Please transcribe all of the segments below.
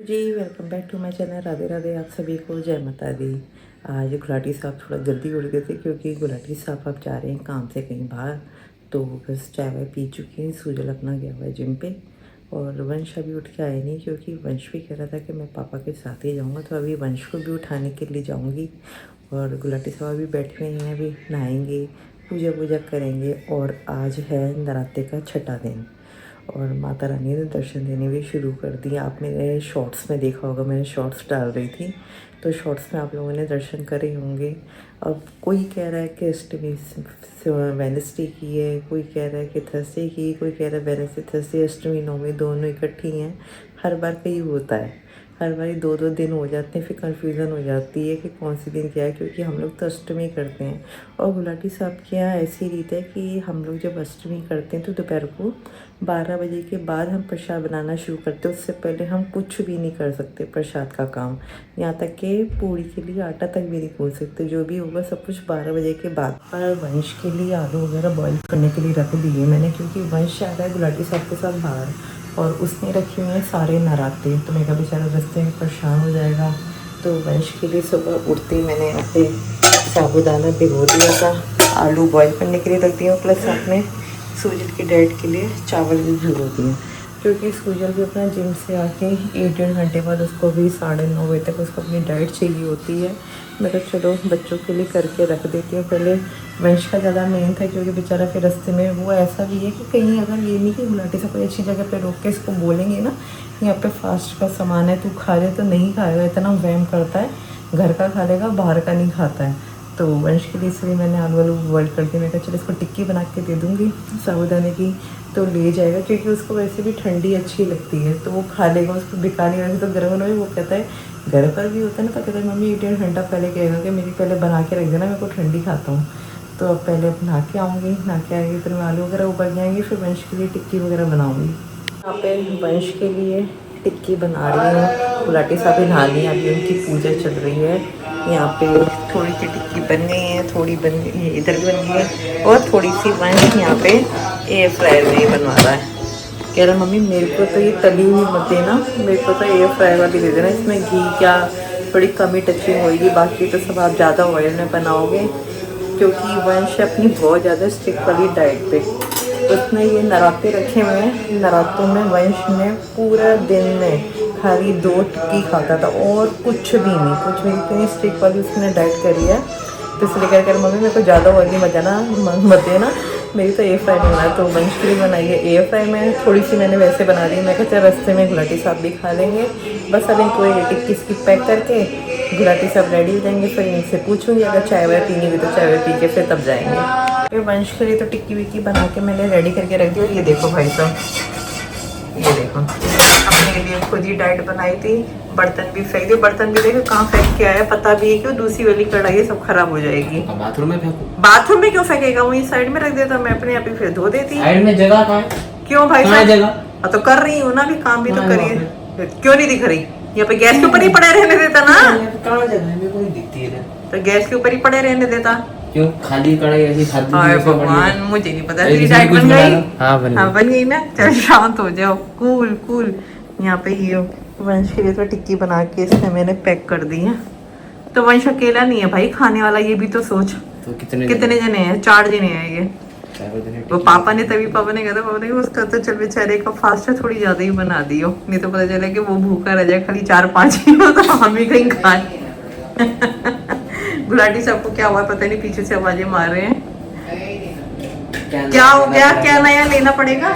Ji welcome back to my channel. Radhe Radhe, आप सभी को जय माता दी। आज गुलाटी साहब थोड़ा जल्दी उठ गए थे क्योंकि गुलाटी साहब अब जा रहे हैं काम से कहीं बाहर। तो बस चाय वाय पी चुके हैं। सूजल अपना गया हुआ है जिम पे और वंश अभी उठ के आए नहीं क्योंकि वंश भी कह रहा था कि मैं पापा के साथ ही जाऊँगा। तो अभी वंश को भी उठाने के लिए जाऊँगी और गुलाटी साहब अभी बैठे हुए हैं। अभी नहाएंगे, पूजा वूजा करेंगे और आज है नवरात्रे का छठा दिन और माता रानी ने दर्शन देने भी शुरू कर दिए। आप मेरे शॉर्ट्स में देखा होगा, मैंने शॉर्ट्स डाल रही थी तो शॉर्ट्स में आप लोगों ने दर्शन करे होंगे। अब कोई कह रहा है कि अष्टमी वेडनेसडे की है, कोई कह रहा है कि थर्सडे की, कोई कह रहा है वेडनेसडे थर्सडे अष्टमी नवमी दोनों इकट्ठी हैं। हर बार कहीं होता है, हर बार दो दो दिन हो जाते हैं, फिर कन्फ्यूज़न हो जाती है कि कौन सी दिन क्या है क्योंकि हम लोग तो अष्टमी करते हैं। और गुलाटी साहब के यहाँ ऐसी रीत है कि हम लोग जब अष्टमी करते हैं तो दोपहर को 12 बजे के बाद हम प्रसाद बनाना शुरू करते हैं। उससे पहले हम कुछ भी नहीं कर सकते प्रसाद का काम, यहाँ तक कि पूड़ी के लिए आटा तक भी नहीं गूंथ सकते। जो भी होगा सब कुछ 12 बजे के बाद। पर वंश के लिए आलू वगैरह बॉईल करने के लिए रख दिए मैंने क्योंकि वंश आ रहा है गुलाटी साहब के साथ बाहर और उसने रखे हुए हैं सारे नराते। तो मेरा बेचारा रास्ते में परेशान हो जाएगा। तो वंश के लिए सुबह उठते ही मैंने यहाँ पे साबूदाना भिगो दिया था, आलू बॉईल करने के लिए रख दिया, प्लस साथ में सूजल की डाइट के लिए चावल भी भिगो दिए क्योंकि सूजल भी अपना जिम से आके 1-1.5 घंटे बाद उसको भी 9:30 बजे तक उसको अपनी डाइट चाहिए होती है। मैं तो चलो बच्चों के लिए करके रख देती हूँ। पहले वंश का ज़्यादा मेन था क्योंकि बेचारा फिर रास्ते में वो ऐसा भी है कि कहीं अगर ये नहीं कि गुलाटी से कोई अच्छी जगह पे रोक के इसको बोलेंगे ना यहाँ पे फास्ट का सामान है तू खा ले, तो नहीं खाएगा, इतना वहम करता है। घर का खा लेगा, बाहर का नहीं खाता है। तो वंश के लिए इसलिए मैंने आलू बॉईल कर दिया। मैं कहा चलो इसको टिक्की बना के दे दूँगी साबूदाने की, तो ले जाएगा क्योंकि उसको वैसे भी ठंडी अच्छी लगती है तो वो खा लेगा। उसको बेकार नहीं लगती तो गर्म में वो कहता है, घर पर भी होता है ना, तो कहता है मम्मी 1-1.5 घंटा पहले कहेगा कि मेरी पहले बना के रख देना, मेरे को ठंडी खाता हूँ। तो अब पहले नहा के आऊँगी, नहा के आएगी फिर मैं आलू वगैरह उबल जाएंगे, फिर वंश के लिए टिक्की वगैरह बनाऊँगी। यहाँ पे वंश के लिए टिक्की बना रही हूँ। गुलाटी साहब भी नहा ली, अभी उनकी पूजा चल रही है। यहाँ पे थोड़ी सी टिक्की बन गई है, थोड़ी बन गई है, इधर भी बन गई है और थोड़ी सी वंश यहाँ पे एयर फ्रायर में ही बनवा रहा है। कह रहा मम्मी मेरे को तो ये तली हुई मत देना, मेरे को तो एयर फ्रायर वाली दे देना, इसमें घी क्या थोड़ी कमी टचिंग होएगी, बाकी तो सब आप ज़्यादा ऑयल में बनाओगे। क्योंकि वंश अपनी बहुत ज़्यादा स्ट्रिक्ट वाली डाइट पे, उसने ये नराते रखे हुए हैं। नरातों में वंश ने पूरा दिन में खाली 2 टिक्की खाता था और कुछ भी नहीं, कुछ भी। इतनी स्ट्रिक्ट वाली उसने डाइट करी है। तो इसलिए कह कर मम्मी मेरे को ज़्यादा ऑयली मत देना, मेरी तो एयर फ्राई में बना। तो वंश के लिए बनाई है एयर फ्राई में, थोड़ी सी मैंने वैसे बना दी। मैं कहते रास्ते में गुलाटी साहब भी खा लेंगे। बस अब इनको ये टिक्की इसकी पैक करके गुलाटी साहब रेडी हो जाएंगे। फिर इनसे पूछूंगी अगर चाय वाय पीनी हुई तो चाय वाय पी के फिर तब जाएंगे। फिर वंश के लिए तो टिक्की विक्की बना के मैंने रेडी करके रख दी। और ये देखो भाई साहब, ये देखो अपने लिए खुद ही डाइट बनाई थी। बर्तन भी फेंक दिए, बर्तन भी देखो कहाँ फेंक के आया, पता भी है क्यों। दूसरी वाली कढ़ाई सब खराब हो जाएगी। बाथरूम में फेंको। बाथरूम में क्यों फेंकेगा, वहीं साइड में रख देता, मैं अपने आप ही फिर धो देती। साइड में जगह कहाँ है? क्यों भाई साहब जगह तो कर रही हूँ ना, भी काम भी तो करिए। क्यों नहीं दिख रही, यहाँ पे गैस के ऊपर ही पड़े रहने देता ना। कहाँ जगह है, मेरे को नहीं दिखती है। तो गैस के ऊपर ही पड़े रहने देता। क्यों खाली कढ़ाई ऐसी खाली? भगवान मुझे नहीं पता। तेरी डाइट बन गई? हाँ बन गई ना, चल शांत हो जाओ, कूल कूल। यहाँ पे ये वंश के लिए तो टिक्की बना के इसमें मैंने पैक कर दी है। तो वंश अकेला नहीं है भाई खाने वाला, ये भी तो सोच। तो कितने जने हैं? 4 जने हैं ये। वो पापा ने पापा ने उसका तो चल बेचारे का फास्ट है, थोड़ी ज्यादा ही बना दियो, नहीं तो पता चला कि वो भूखा रह जाए खाली 4-5 ही हो तो हम ही कहीं खाए। गुलाटी सबको क्या हुआ पता नहीं, पीछे से आवाजें मार रहे हैं। क्या हो गया, क्या नया लेना पड़ेगा?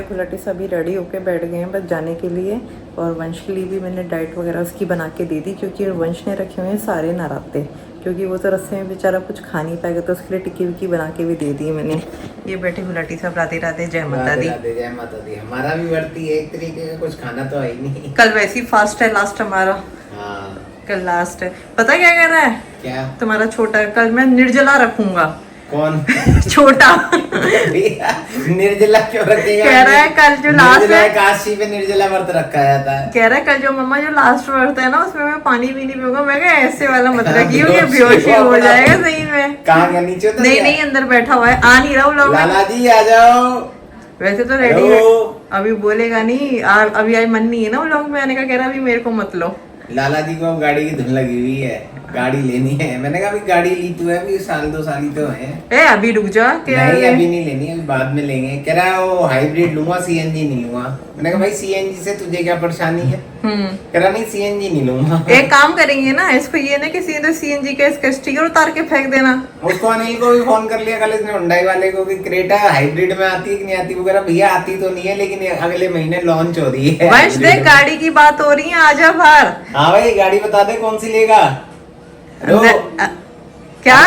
गुलाटी सभी रेडी होके बैठ गए हैं बस जाने के लिए। और वंश के लिए भी मैंने डाइट वगैरह उसकी बना के दे दी क्योंकि वंश ने रखे हुए हैं सारे नराते, क्योंकि वो तो रास्ते में बेचारा कुछ खा नहीं पाएगा। तो उसके लिए टिक्की विक्की बना के भी दे दी मैंने। ये बैठे गुलाटी साहब, राधे राधे, जय माता दी। जय माता दी। हमारा भी बढ़ती है एक तरीके का, कुछ खाना तो है ही नहीं। कल वैसे ही फास्ट है, लास्ट हमारा। हाँ कल लास्ट है। पता क्या कह रहा है? क्या? तुम्हारा छोटा कल मैं निर्जला रखूंगा। कौन? छोटा निर्जला क्यों रखेगा? कह रहा है कल जो लास्ट है, काशी पे निर्जला व्रत रखा जाता है। कह रहा है कल जो मम्मा जो लास्ट व्रत है ना उसमें मैं पानी भी नहीं पीऊंगा। मैं कहा ऐसे वाला मत रखियो कि बेहोश हो जाएगा सही में। कहाँ गया? नीचे उतर गया? नहीं अंदर बैठा हुआ है, आ नहीं रहा हूँ। लाला जी आ जाओ। वैसे तो रेडी अभी बोलेगा नहीं। अभी आज मन नहीं है ना उन लोग में आने का, कह रहा अभी मेरे को मत लो। लाला जी को अब गाड़ी की धुन लगी हुई है, गाड़ी लेनी है। मैंने कहा अभी गाड़ी ली तो है, अभी साल 2 साल ही तो है। अभी रुक जा। नहीं अभी नहीं लेनी, अभी बाद में लेंगे। कह रहा है वो हाइब्रिड लूंगा, सीएनजी नहीं लूंगा। मैंने कहा भाई सीएनजी से तुझे क्या परेशानी है? कह रहा नहीं सीएनजी नहीं लूंगा। एक काम करेंगे ना, इसको ये ना कि सीधे सीएनजी का इसका स्टिकर उतार के फेंक देना। उसको अनिल को भी फोन कर लिया कल इसने, हुंडई वाले को भी, क्रेटा हाइब्रिड में आती है कि नहीं आती? वो कह रहा भैया आती तो नहीं है, लेकिन अगले महीने लॉन्च हो रही है। वंश देख गाड़ी की बात हो रही है, आजा बाहर। हाँ भाई गाड़ी बता दे कौन सी लेगा। क्या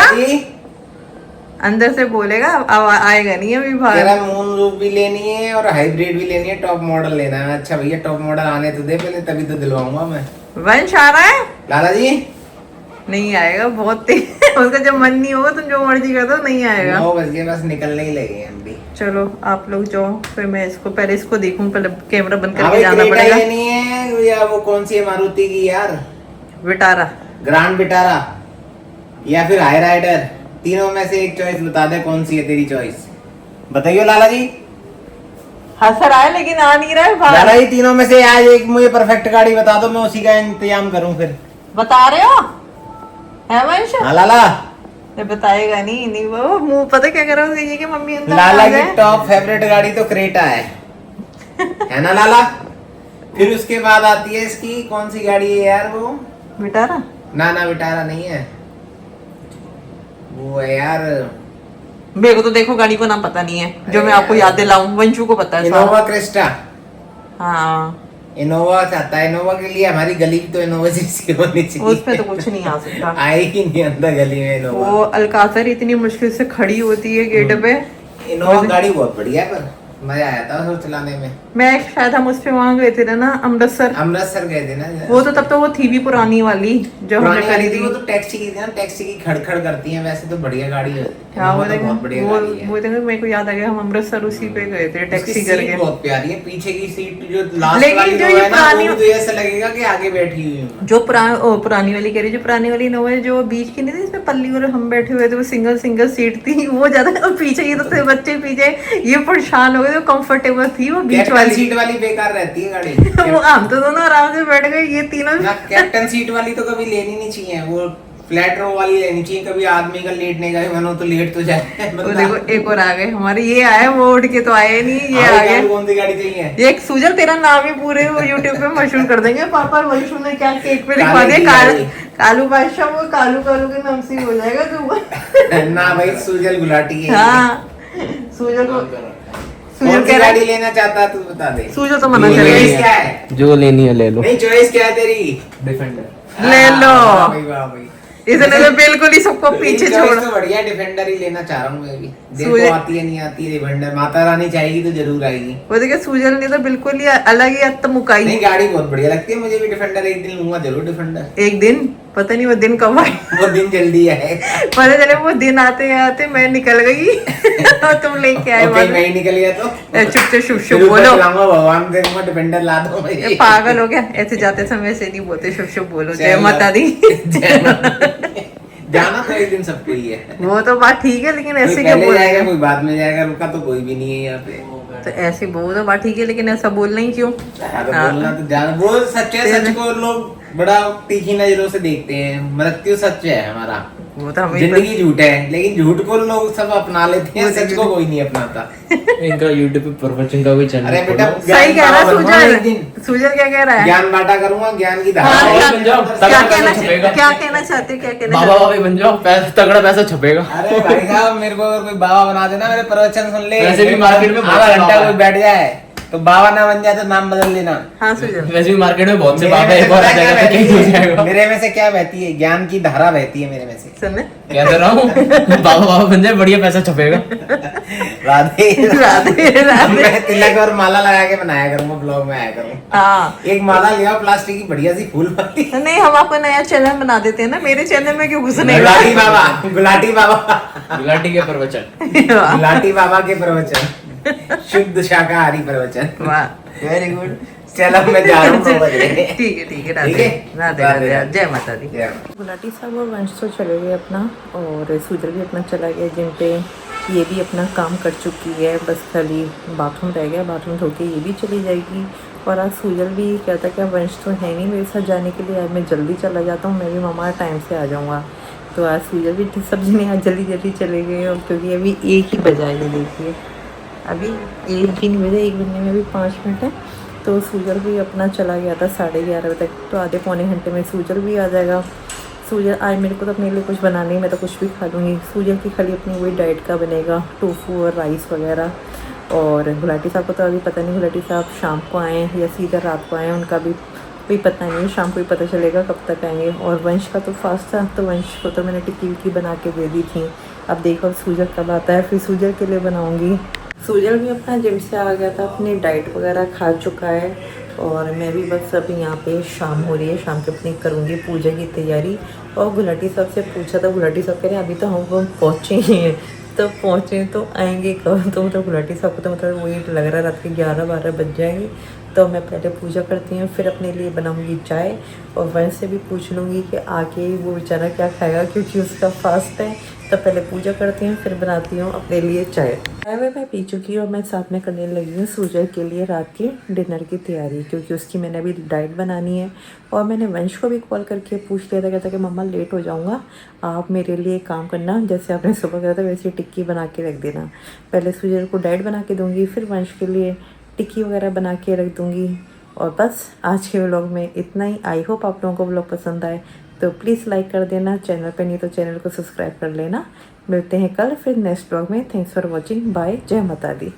अंदर से बोलेगा, अब आएगा नहीं अभी बाहर। मून रूफ भी लेनी है और हाइब्रिड भी लेनी है, टॉप मॉडल लेना है। अच्छा भैया टॉप मॉडल आने तो दे पहले, तभी तो दिलवाऊंगा मैं। वंश आ रहा है? लाला जी नहीं आएगा, बहुत तेज उसका जब मन नहीं होगा तुम जो मर्जी कर दो, नहीं आएगा। 9 बज गए, बस निकलने ही लगे हम भी। चलो आप लोग जाओ, फिर मैं इसको पहले इसको देखूं, पहले कैमरा बंद हाँ करके जाना क्रेटा पड़ेगा। लेनी है या वो कौन सी है मारुति की यार, विटारा, ग्रैंड विटारा या फिर हाई राइडर? तीनों में से एक चॉइस बता दे, कौन सी है तेरी चॉइस? बताइए लाला जी। हाँ सर आए लेकिन आ नहीं रहा है बाहर। लाला जी तीनों में से आज एक मुझे परफेक्ट गाड़ी बता दो, मैं उसी का इंतजाम करूं फिर। बता रहे हो है वंश? हाँ लाला। ये बताएगा नहीं वो मुंह पता क्या कर रहा है ये कि मम्मी अंदर लाला आ की गए। टॉप फेवरेट गाड़ी तो क्रेटा है ना लाला? फिर उसके बाद आती है इसकी कौन सी गाड़ी है यार वो? विटारा? ना विटारा नहीं है, वो है यार, मेरे को तो देखो गाड़ी का नाम पता नहीं है, जो मैं आपको याद दिलाऊं, वंशु को पता है इनोवा क्रिस्टा। हाँ इनोवा चाहता है, इनोवा के लिए हमारी गली भी तो इनोवा जैसी होनी चाहिए। उस पे तो कुछ नहीं आ सकता। आए ही नहीं अंदर गली में इनोवा। वो अलकातर इतनी मुश्किल से खड़ी होती है गेट पे। इनोवा गाड़ी बहुत बढ़िया है, पर मजा आया था उसको चलाने में। मैं शायद हम उस पे वहाँ गए थे ना, अमृतसर गए थे ना। वो तो तब तो वो थी भी पुरानी वाली जो हमने करी थी। वो तो टैक्सी की थी ना, टैक्सी की खड़खड़ करती है, वैसे तो बढ़िया गाड़ी है। हाँ वो देखो, बहुत बढ़िया गाड़ी है। वो देखो मेरे को याद आ गया, हम अमृतसर उसी पे गए थे टैक्सी करके। बहुत प्यारी है, पीछे की सीट जो लास्ट लेकिन वाली जो है ये ना, पुरानी वो तो ऐसा लगेगा कि आगे बैठी हुई हूँ। जो पुरानी वाली कह रही, जो पुरानी वाली इनोवा है जो बीच की नहीं थी, इसमें पल्ली और हम बैठे हुए थे, वो सिंगल सीट थी, वो ज्यादा। और पीछे ये तो थे बच्चे पीछे, ये परेशान हो गए, वो कंफर्टेबल थी वो बीच वाली सीट वाली बेकार रहती है गाड़ी। वो हम तो दोनों आराम से बैठ गए, ये तीनों ना कैप्टन सीट वाली तो कभी लेनी नहीं चाहिए, वो फ्लैट रो वाली लेनी चाहिए। कभी आदमी का लेटने का मन हो तो लेट तो जाए। वो देखो एक और आ गए हमारे, ये आए वो उठ के तो आए नहीं, ये आ गए। कौन सी गाड़ी चाहिए? ये एक सुजल, तेरा नाम ही पूरे वो यूट्यूब पे मशहूर कर देंगे। पापा वंशु ने क्या केक पे लिखवा दिया, कालू बादशाह, वो कालू के नाम से हो जाएगा तू। ना भाई सुजल गुलाटी है। हाँ सुजल को, कौन सी गाड़ी लेना चाहता है तू बता दे। सुजल तो मना कर चॉइस रही क्या है? जो लेनी है ले लो। नहीं चॉइस क्या है तेरी? डिफेंडर ले लो। वाह भाई वाह भाई, इसने तो बिल्कुल ही सबको पीछे छोड़। तो बढ़िया डिफेंडर ही लेना चाह रहा हूँ मैं भी। देखो आती है नहीं आती है डिफेंडर, माता रानी चाहेगी तो जरूर आएगी। वो देखिए सुजल ने तो बिल्कुल ही अलग ही अत्तमुकाई। नहीं गाड़ी बहुत बढ़िया लगती है मुझे भी, डिफेंडर एक दिन लूंगा जरूर डिफेंडर। एक दिन पता नहीं वो दिन कब आए, वो दिन जल्दी है। पता चले वो दिन आते आते मैं निकल गई और तुम लेके आए। और मैं ही निकल गया तो चुप शुभ शुभ बोलो। भगवान से डिफेंडर ला दो मुझे। पागल हो गया, ऐसे जाते समय से नहीं बोलते, शुभ शुभ बोलो, जय माता दी। जाना तो एक दिन सबको ही है। वो तो बात ठीक है, लेकिन ऐसे क्या पहले जाएगा बोलेगा? कोई बाद में जाएगा, रुका तो कोई भी नहीं है यहाँ पे। तो ऐसे वो तो बात ठीक है, लेकिन ऐसा बोलना ही क्यों? बोलना तो जान, वो सच है, सच को लोग बड़ा तीखी नजरों से देखते हैं। मृत्यु सच है हमारा, वो तो हमें जिंदगी झूठ है, लेकिन झूठ को लोग सब अपना लेते हैं, सच को कोई नहीं अपनाता। इनका यूट्यूब पे प्रवचन का भी चैनल। अरे बेटा सही कह रहा सुजल। सुजल क्या कह रहा है? ज्ञान बांटा करूंगा, ज्ञान की हाँ, धारा। बन जाओ, क्या तगड़ा छपेगा। क्या कहना चाहते हो? क्या कहना बाबा बाबा बन जाओ, तगड़ा पैसा छपेगा। अरे भाई साहब मेरे को अगर कोई बाबा बना देना, मेरे प्रवचन सुन ले। वैसे भी मार्केट में आधा घंटा कोई बैठ जाए तो बाबा ना बन जाए तो नाम बदल लेना। हाँ सुजल, वैसे भी मार्केट में बहुत से बाबा एक और आ जाएगा तो क्या हो जाएगा। मेरे में से क्या बहती है? ज्ञान की धारा बहती है मेरे में से। सुनने कह दे रहा हूँ, बाबा बाबा बन जाए, बढ़िया पैसा छपेगा। राधे राधे राधे। मैं तिलक और माला लगा के बनाया करूंगा, ब्लॉग में आया करूँ। हाँ एक माला लिया प्लास्टिक की बढ़िया सी फूल वाली। नहीं, हम आपको नया चैनल बना देते हैं ना, मेरे चैनल में क्यों घुसने? गुलाटी बाबा, गुलाटी बाबा, गुलाटी के प्रवचन। गुलाटी बाबा के प्रवचन, शुद्ध शाकाहारी प्रवचन। वाह वेरी गुड। चलो मैं जा रहा हूँ 9 बजे। ठीक है राधे राधे राधे, जय माता दी। जय। गुलाटी साहब और वंश तो चले गए अपना, और सूजल भी अपना चला गया जिम पे। ये भी अपना काम कर चुकी है, बस खाली बाथरूम रह गया, बाथरूम धो के ये भी चली जाएगी। और आज सूजल भी कहता क्या वंश तो है नहीं मेरे साथ जाने के लिए, आज मैं जल्दी चला जाता हूँ, मैं भी मम्मा टाइम से आ जाऊँगा। तो आज सूजल भी सब जने आज जल्दी जल्दी चले गए, और क्योंकि अभी 1 ही बजा है, देखिए अभी 1 भी नहीं बजे, 1 बजने में भी 5 मिनट है। तो सूजल भी अपना चला गया था 11:30 बजे तक, तो आधे पौने घंटे में सूजल भी आ जाएगा। सूजल आज मेरे को तो अपने लिए कुछ बनाना ही, मैं तो कुछ भी खा लूँगी। सूजल की खाली अपनी वही डाइट का बनेगा, टोफू और राइस वगैरह। और गुलाटी साहब को तो अभी पता नहीं, गुलाटी साहब शाम को आए या सीधा रात को आए, उनका भी कोई पता नहीं, शाम को ही पता चलेगा कब तक आएंगे। और वंश का तो फास्ट था, तो वंश को तो मैंने टिक्की विक्की बना के दे दी थी। अब देखो सूजल कब आता है, फिर सूजल के लिए बनाऊँगी। सूजल भी अपना जिम से आ गया था, अपनी डाइट वगैरह खा चुका है। और मैं भी बस अभी यहाँ पे शाम हो रही है, शाम के अपनी करूँगी पूजा की तैयारी। और गुलाटी साहब से पूछा था, गुलाटी साहब कह रहे हैं अभी तो हम पहुँचे ही हैं, तो पहुँचे तो आएंगे कब। तो मतलब गुलाटी साहब को तो मतलब वही लग रहा है रात के 11-12 बज जाएंगे। तो मैं पहले पूजा करती हूँ, फिर अपने लिए बनाऊँगी चाय। और वहीं से भी पूछ लूँगी कि आके वो बेचारा क्या खाएगा, क्योंकि उसका फास्ट है। तो पहले पूजा करती हूँ, फिर बनाती हूँ अपने लिए चाय। चाय मैं पी चुकी हूँ, और मैं साथ में करने लगी हूँ सूजल के लिए रात के डिनर की तैयारी, क्योंकि उसकी मैंने अभी डाइट बनानी है। और मैंने वंश को भी कॉल करके पूछ लिया था, कहता कि मम्मा लेट हो जाऊँगा, आप मेरे लिए काम करना, जैसे आपने सुबह कहा था वैसे टिक्की बना के रख देना। पहले सूजल को डाइट बना के दूँगी, फिर वंश के लिए टिक्की वगैरह बना के रख दूँगी। और बस आज के व्लॉग में इतना ही। आई होप आप लोगों को व्लॉग पसंद आए, तो प्लीज़ लाइक कर देना, चैनल पे नहीं तो चैनल को सब्सक्राइब कर लेना। मिलते हैं कल फिर नेक्स्ट व्लॉग में। थैंक्स फॉर वॉचिंग, बाय, जय माता दी।